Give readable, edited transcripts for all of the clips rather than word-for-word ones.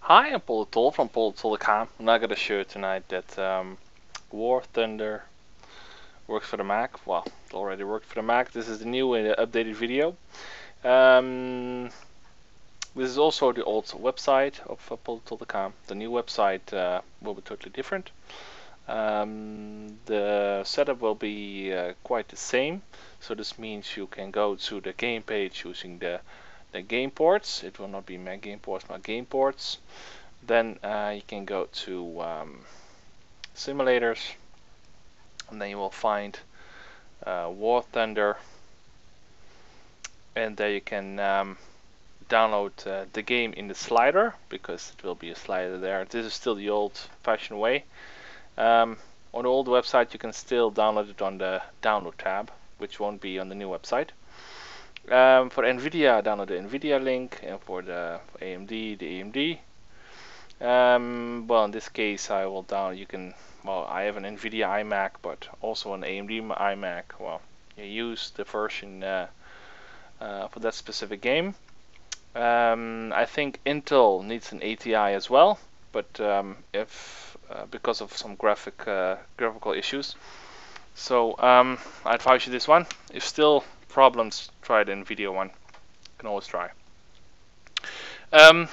Hi, I'm Paul Toll from PaulToll.com. I'm not going to show you tonight that War Thunder works for the Mac. Well, it already worked for the Mac. This is the new updated video. This is also the old website of PaulToll.com. The new website will be totally different. The setup will be quite the same. So this means you can go to the game page using the game ports. It will not be Mac game ports, but game ports. Then you can go to simulators, and then you will find War Thunder, and there you can download the game in the slider, because it will be a slider there. This is still the old-fashioned way. On the old website you can still download it on the download tab, which won't be on the new website. For NVIDIA, download the NVIDIA link, and for the AMD, the AMD. Well, in this case, I will I have an NVIDIA iMac, but also an AMD iMac. Well, you use the version for that specific game. I think Intel needs an ATI as well, but if because of some graphical issues. So I advise you this one. If still problems, try the NVIDIA one. You can always try. Well,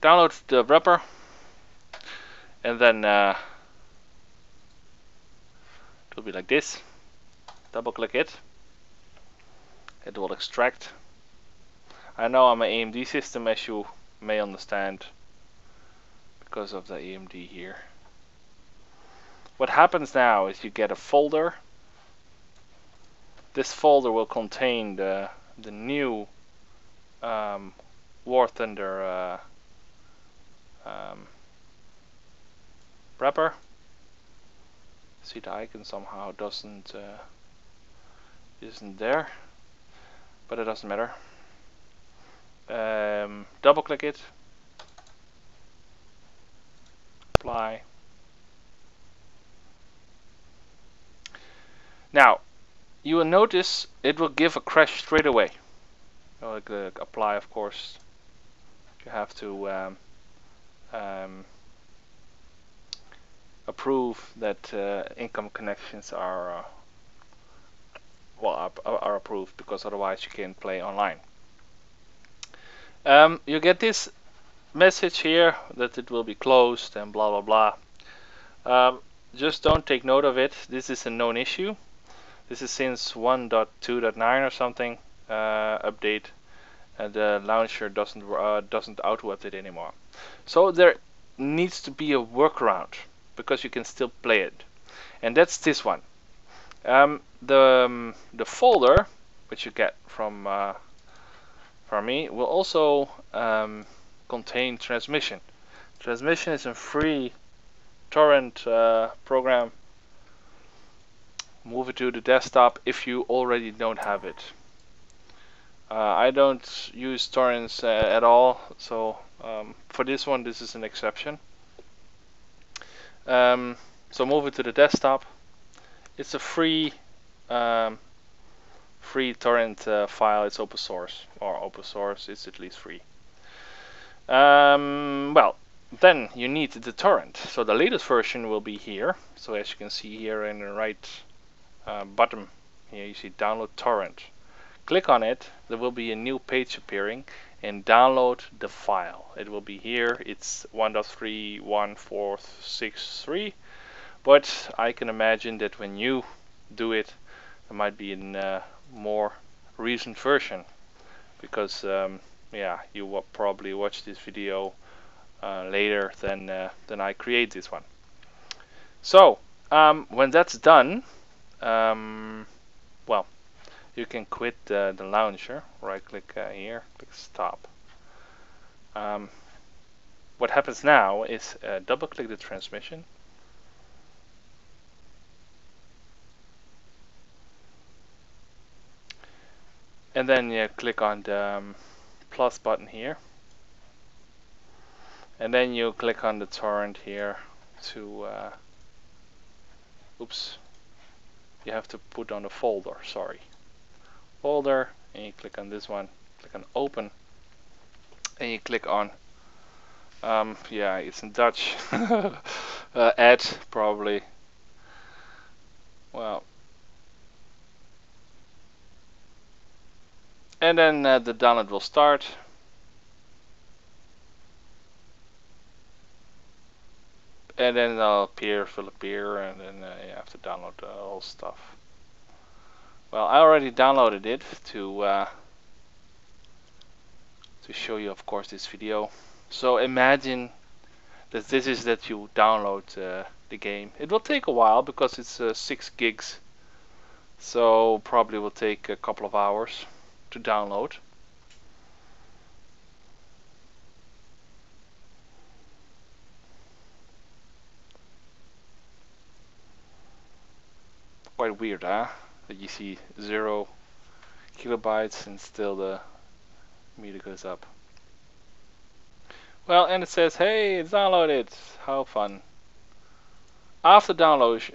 download the wrapper, and then it will be like this. Double click it. It will extract. I know I'm an AMD system, as you may understand, because of the AMD here. What happens now is you get a folder. This folder will contain the new War Thunder wrapper. See, the icon somehow isn't there, but it doesn't matter. Double click it, apply. Now you will notice it will give a crash straight away. Apply, of course. You have to approve that income connections are are approved, because otherwise you can't play online. You get this message here that it will be closed and blah blah blah. Just don't take note of it. This is a known issue. This is since 1.2.9 or something update, and the launcher doesn't auto update anymore. So there needs to be a workaround, because you can still play it, and that's this one. The folder which you get from me will also contain Transmission. Transmission is a free torrent program. Move it to the desktop if you already don't have it. I don't use torrents at all, so for this one, this is an exception. So move it to the desktop. It's a free torrent file. It's open source, it's at least free. Well, then you need the torrent. So the latest version will be here. So as you can see here in the right bottom here, you see download torrent. Click on it. There will be a new page appearing, and download the file. It will be here. It's 1.31463, but I can imagine that when you do it, there might be a more recent version, because yeah, you will probably watch this video later than I create this one. So when that's done, well, you can quit the launcher. Right click here, click stop. What happens now is double click the transmission. And then you click on the plus button here. And then you click on the torrent here to oops, you have to put on the folder, sorry. Folder, and you click on this one, click on open, and you click on, yeah, it's in Dutch, add probably, well, and then the download will start. And then it'll appear, will appear, and then you have to download the whole stuff. Well, I already downloaded it to show you, of course, this video. So imagine that this is that you download the game. It will take a while because it's 6 gigs, so probably will take a couple of hours to download. Quite weird, huh? That you see 0 kilobytes and still the meter goes up. Well, and it says, hey, it's downloaded. How fun. After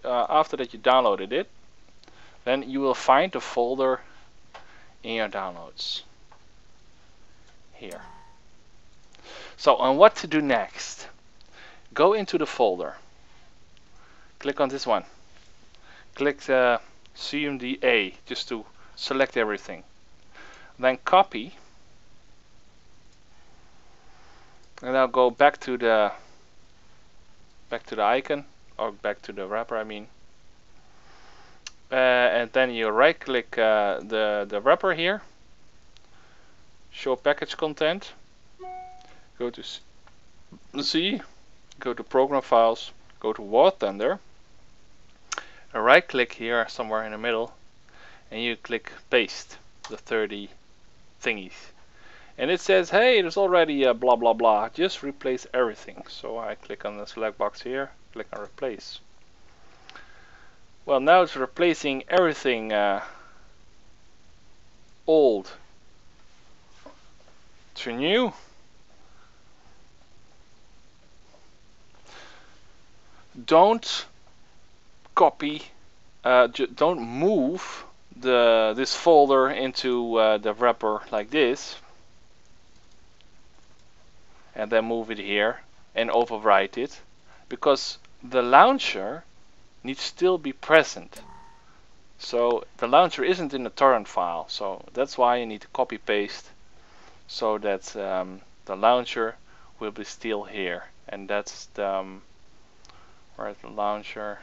after that you downloaded it, then you will find the folder in your downloads here. So, and what to do next? Go into the folder. Click on this one. Click CMD just to select everything. Then copy. And now go back to the icon, or back to the wrapper, I mean. And then you right click the wrapper here, show package content, go to C, go to program files, go to War Thunder, and right click here somewhere in the middle, and you click paste the 30 thingies. And it says, hey, there's already a blah blah blah, just replace everything. So I click on the select box here, click on replace. Well, now it's replacing everything old to new. Don't copy, don't move this folder into the wrapper like this, and then move it here and overwrite it, because the launcher needs to still be present. So the launcher isn't in the torrent file, so that's why you need to copy paste so that the launcher will be still here. And that's the where's the launcher?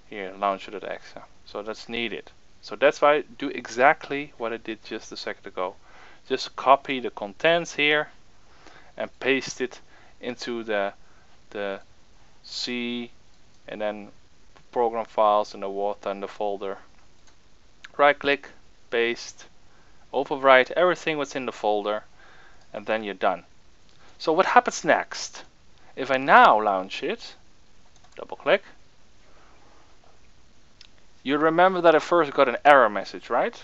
Here, launcher.exe. So that's needed. So that's why I do exactly what I did just a second ago. Just copy the contents here and paste it into the C and then program files in the War Thunder folder. Right click, paste, overwrite everything what's in the folder, and then you're done. So what happens next? If I now launch it, double click, you remember that I first got an error message, right?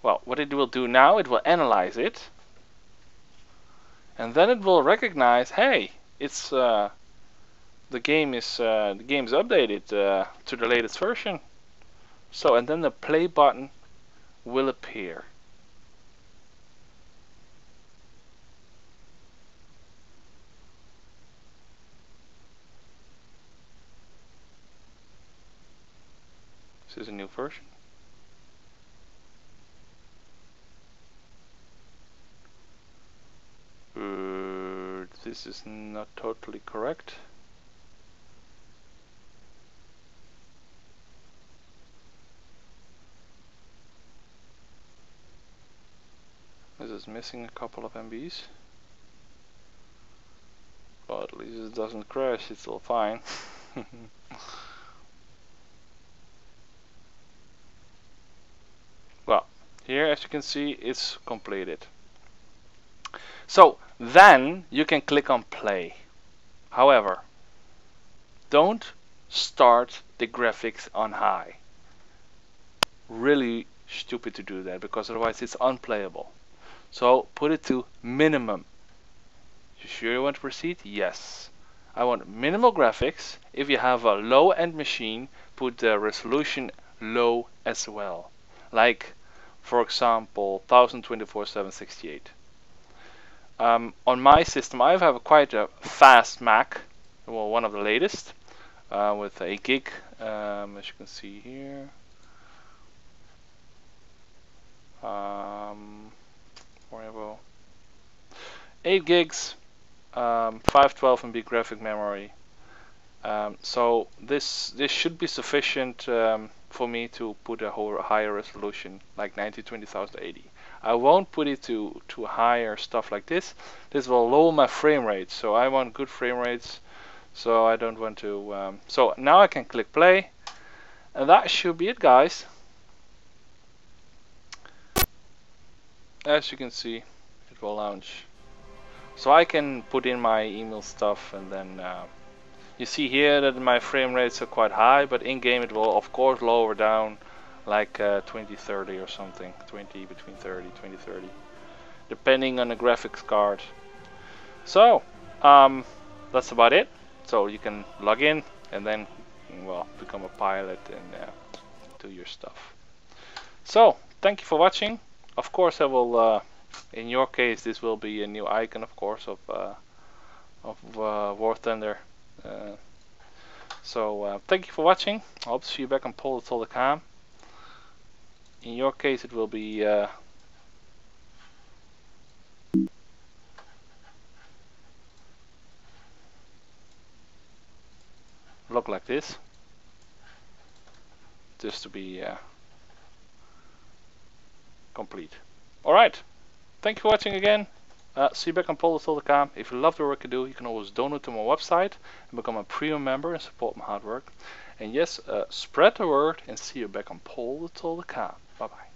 Well, what it will do now, it will analyze it, and then it will recognize, hey, it's the game's updated to the latest version. So, and then the play button will appear. This is a new version. This is not totally correct. This is missing a couple of MBs. But at least it doesn't crash, it's all fine. Well, here as you can see, it's completed. So then you can click on play. However, don't start the graphics on high. Really stupid to do that, because otherwise it's unplayable. So put it to minimum. You sure you want to proceed? Yes. I want minimal graphics. If you have a low-end machine, put the resolution low as well. Like, for example, 1024x768. On my system, I have quite a fast Mac, well, one of the latest, with 8 gig, as you can see here. Whatever. 8 gigs, 512 MB graphic memory. So this should be sufficient for me to put a higher resolution, like 1920x1080. I won't put it to higher stuff like this. This will lower my frame rate. So I want good frame rates. So I don't want to. So now I can click play, and that should be it, guys. As you can see, it will launch. So I can put in my email stuff, and then you see here that my frame rates are quite high, but in game it will of course lower down like 2030 or something, between 2030, depending on the graphics card. So that's about it. So you can log in and then, well, become a pilot and do your stuff. So thank you for watching. Of course I will, in your case this will be a new icon, of course, of War Thunder. So thank you for watching. I hope to see you back on Polder. In your case it will be look like this, just to be complete. Alright, thank you for watching again. See you back on Polder. If you love the work I do, you can always donate to my website and become a premium member and support my hard work. And yes, spread the word, and see you back on Polder. Bye bye.